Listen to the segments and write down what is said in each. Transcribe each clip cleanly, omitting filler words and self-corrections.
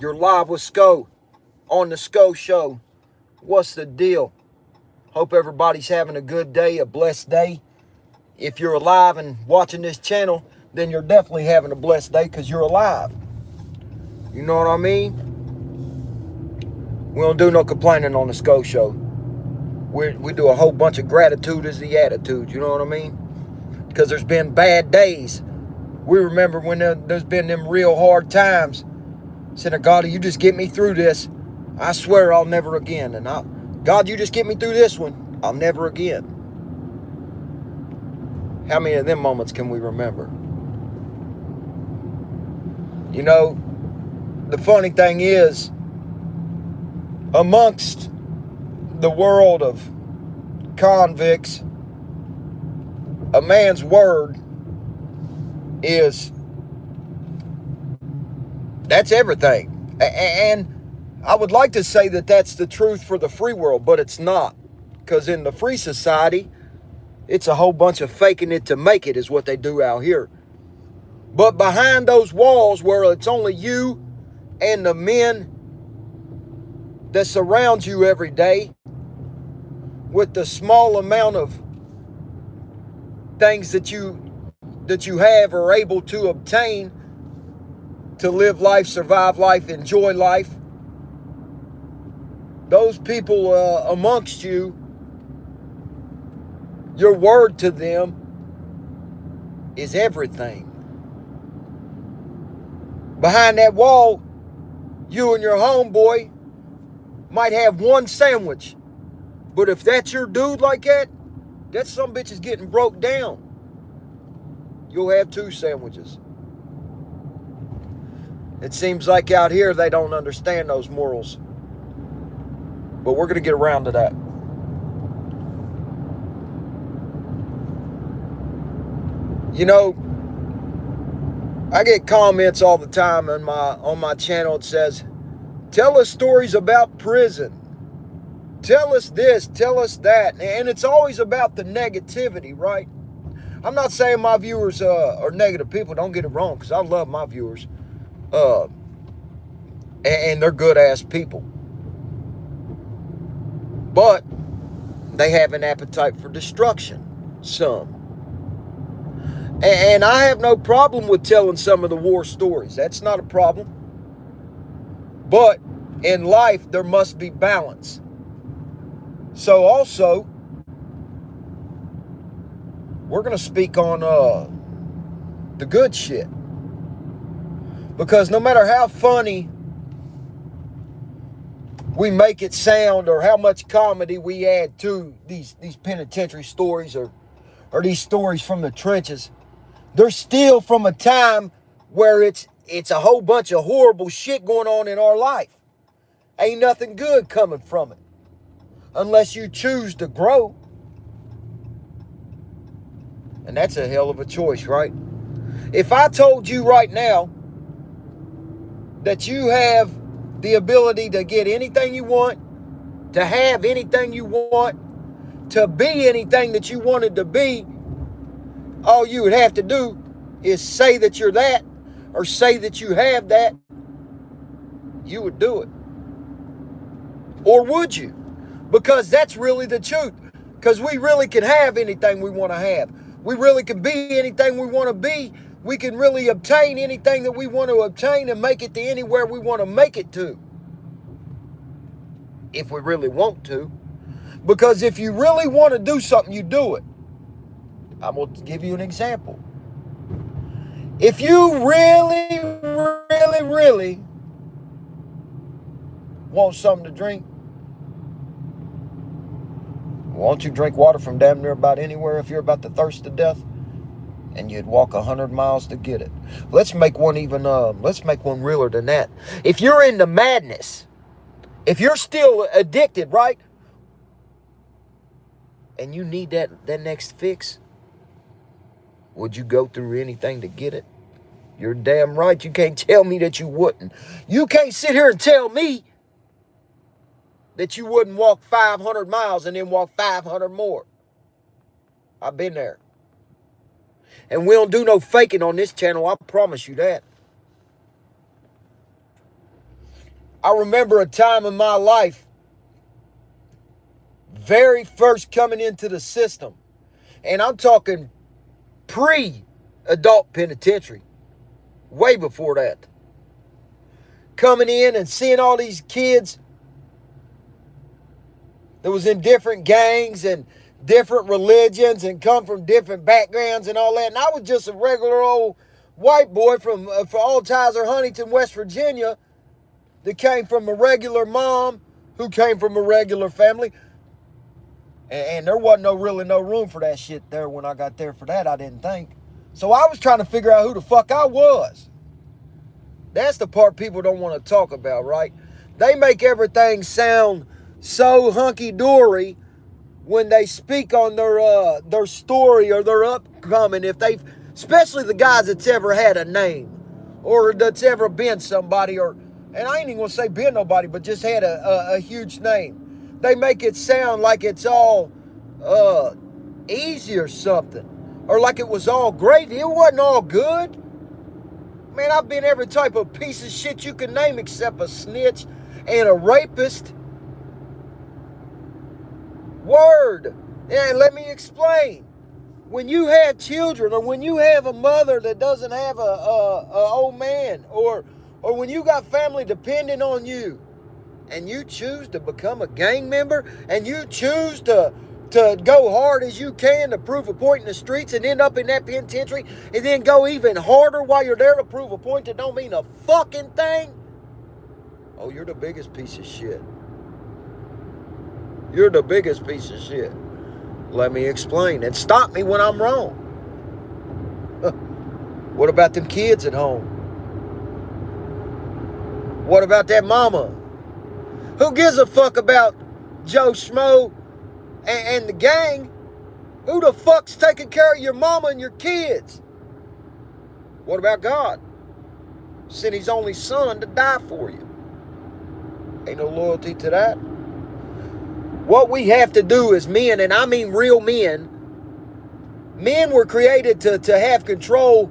You're live with Sco on the Sco Show. What's the deal? Hope everybody's having a good day, a blessed day. If you're alive and watching this channel, then you're definitely having a blessed day because you're alive. You know what I mean? We don't do no complaining on the Sco Show. We do a whole bunch of gratitude as the attitude, you know what I mean? Because there's been bad days. We remember when there's been them real hard times. Said, God, you just get me through this. I swear I'll never again. And God, you just get me through this one. I'll never again. How many of them moments can we remember? You know, the funny thing is, amongst the world of convicts, a man's word that's everything. And I would like to say that that's the truth for the free world, but it's not. Because in the free society, it's a whole bunch of faking it to make it is what they do out here. But behind those walls where it's only you and the men that surround you every day with the small amount of things that you have or are able to obtain to live life, survive life, enjoy life. Those people amongst you, your word to them is everything. Behind that wall, you and your homeboy might have one sandwich. But if that's your dude like that some bitch is getting broke down. You'll have two sandwiches. It seems like out here they don't understand those morals. But we're going to get around to that. You know, I get comments all the time on my channel. It says, tell us stories about prison. Tell us this, tell us that. And it's always about the negativity, right? I'm not saying my viewers are negative people. Don't get it wrong, because I love my viewers. And they're good-ass people. But they have an appetite for destruction, some. And I have no problem with telling some of the war stories. That's not a problem. But in life, there must be balance. So also, we're going to speak on the good shit. Because no matter how funny we make it sound or how much comedy we add to these penitentiary stories or these stories from the trenches, they're still from a time where it's a whole bunch of horrible shit going on in our life. Ain't nothing good coming from it. Unless you choose to grow. And that's a hell of a choice, right? If I told you right now that you have the ability to get anything you want, to have anything you want, to be anything that you wanted to be, all you would have to do is say that you're that or say that you have that, you would do it. Or would you? Because that's really the truth. Because we really can have anything we want to have. We really can be anything we want to be. We can really obtain anything that we want to obtain and make it to anywhere we want to make it to. If we really want to. Because if you really want to do something, you do it. I'm going to give you an example. If you really, really, really want something to drink, won't you drink water from damn near about anywhere if you're about to thirst to death? And you'd walk 100 miles to get it. Let's make one realer than that. If you're into madness, if you're still addicted, right? And you need that next fix, would you go through anything to get it? You're damn right. You can't tell me that you wouldn't. You can't sit here and tell me that you wouldn't walk 500 miles and then walk 500 more. I've been there. And we don't do no faking on this channel. I promise you that. I remember a time in my life, very first coming into the system, and I'm talking pre-adult penitentiary, way before that. Coming in and seeing all these kids that was in different gangs and different religions and come from different backgrounds and all that. And I was just a regular old white boy from Altizer, Huntington, West Virginia, that came from a regular mom who came from a regular family. And there wasn't really no room for that shit there when I got there for that, I didn't think. So I was trying to figure out who the fuck I was. That's the part people don't want to talk about, right? They make everything sound so hunky-dory when they speak on their story or their upcoming, especially the guys that's ever had a name or that's ever been somebody, and I ain't even gonna say been nobody, but just had a huge name. They make it sound like it's all easy or something, or like it was all great. It wasn't all good. Man, I've been every type of piece of shit you can name except a snitch and a rapist. Word. And let me explain. When you have children, or when you have a mother that doesn't have a old man, or when you got family depending on you, and you choose to become a gang member, and you choose to go hard as you can to prove a point in the streets and end up in that penitentiary, and then go even harder while you're there to prove a point that don't mean a fucking thing, oh, you're the biggest piece of shit. You're the biggest piece of shit. Let me explain. And stop me when I'm wrong. What about them kids at home? What about that mama? Who gives a fuck about Joe Schmo and the gang? Who the fuck's taking care of your mama and your kids? What about God? Sent his only son to die for you. Ain't no loyalty to that. What we have to do as men, and I mean real men were created to have control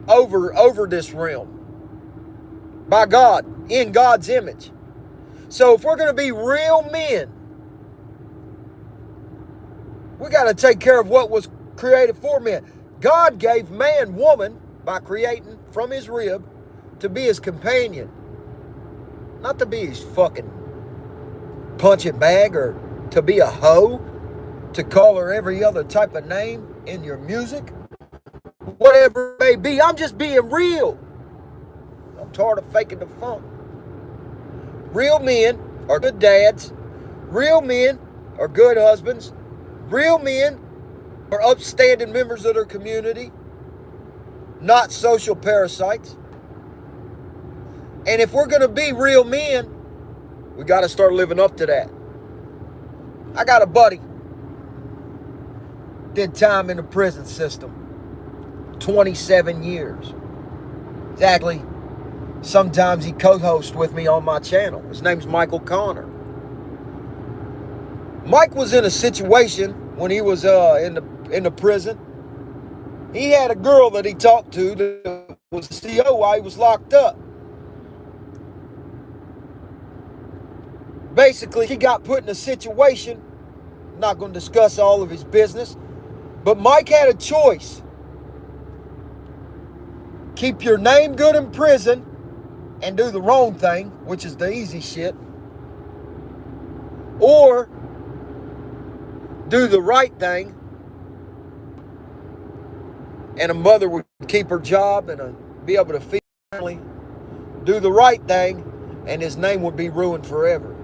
over this realm by God, in God's image. So if we're going to be real men, we got to take care of what was created for men. God gave man woman by creating from his rib to be his companion, not to be his fucking punching bag, or to be a hoe, to call her every other type of name in your music, whatever it may be. I'm just being real. I'm tired of faking the funk. Real men are good dads. Real men are good husbands. Real men are upstanding members of their community, not social parasites. And if we're going to be real men, we got to start living up to that. I got a buddy, did time in the prison system, 27 years. Exactly. Sometimes he co-hosts with me on my channel. His name's Michael Connor. Mike was in a situation when he was in the prison. He had a girl that he talked to that was CO while he was locked up. Basically, he got put in a situation, I'm not going to discuss all of his business, but Mike had a choice. Keep your name good in prison and do the wrong thing, which is the easy shit, or do the right thing and a mother would keep her job and be able to feed her family. Do the right thing and his name would be ruined forever.